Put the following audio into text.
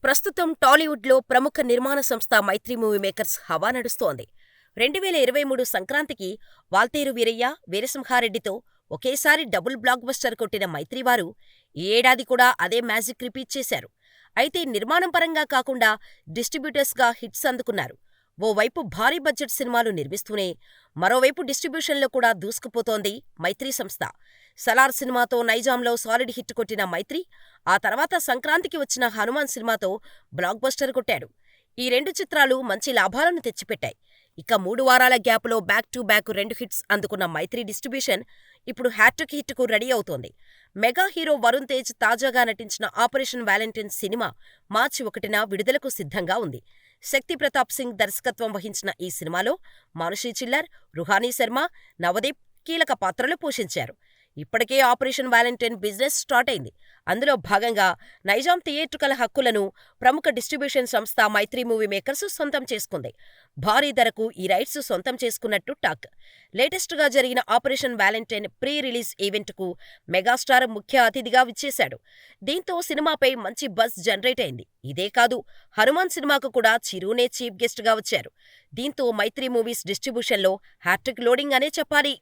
ప్రస్తుతం టాలీవుడ్లో ప్రముఖ నిర్మాణ సంస్థ మైత్రి మూవీ మేకర్స్ హవా నడుస్తోంది. 2023 సంక్రాంతికి వాల్తేరు వీరయ్య, వీరసింహారెడ్డితో ఒకేసారి డబుల్ బ్లాక్ బస్టర్ కొట్టిన మైత్రి వారు ఈ ఏడాది కూడా అదే మ్యాజిక్ రిపీట్ చేశారు. అయితే నిర్మాణం పరంగా కాకుండా డిస్ట్రిబ్యూటర్స్గా హిట్స్ అందుకున్నారు. ఓవైపు భారీ బడ్జెట్ సినిమాలు నిర్మిస్తూనే మరోవైపు డిస్ట్రిబ్యూషన్లో కూడా దూసుకుపోతోంది మైత్రి సంస్థ. సలార్ సినిమాతో నైజాంలో సాలిడ్ హిట్ కొట్టిన మైత్రి ఆ తర్వాత సంక్రాంతికి వచ్చిన హనుమాన్ సినిమాతో బ్లాక్ బస్టర్ కొట్టాడు. ఈ రెండు చిత్రాలు మంచి లాభాలను తెచ్చిపెట్టాయి. ఇక 3 వారాల గ్యాప్లో బ్యాక్ టు బ్యాక్ 2 హిట్స్ అందుకున్న మైత్రి డిస్ట్రిబ్యూషన్ ఇప్పుడు హ్యాట్రిక్ హిట్కు రెడీ అవుతోంది. మెగా హీరో వరుణ్ తేజ్ తాజాగా నటించిన ఆపరేషన్ వ్యాలంటైన్ సినిమా మార్చి 1న విడుదలకు సిద్ధంగా ఉంది. శక్తి ప్రతాప్ సింగ్ దర్శకత్వం వహించిన ఈ సినిమాలో మానుషీ చిల్లర్, రుహానీ శర్మ, నవదీప్ కీలక పాత్రలు పోషించారు. ఇప్పటికే ఆపరేషన్ వ్యాలంటైన్ బిజినెస్ స్టార్ట్ అయింది. అందులో భాగంగా నైజాం థియేట్రికల్ హక్కులను ప్రముఖ డిస్ట్రిబ్యూషన్ సంస్థ మైత్రి మూవీ మేకర్స్ సొంతం చేసుకుంది. భారీ ధరకు ఈ రైట్స్ సొంతం చేసుకున్నట్టు టాక్. లేటెస్ట్గా జరిగిన ఆపరేషన్ వ్యాలంటైన్ ప్రీ రిలీజ్ ఈవెంట్కు మెగాస్టార్ ముఖ్య అతిథిగా విచ్చేశాడు. దీంతో సినిమాపై మంచి బజ్ జనరేట్ అయింది. ఇదే కాదు, హనుమాన్ సినిమాకు కూడా చిరునే చీఫ్ గెస్ట్గా వచ్చారు. దీంతో మైత్రి మూవీస్ డిస్ట్రిబ్యూషన్లో హ్యాట్రిక్ లోడింగ్ అనే చెప్పాలి.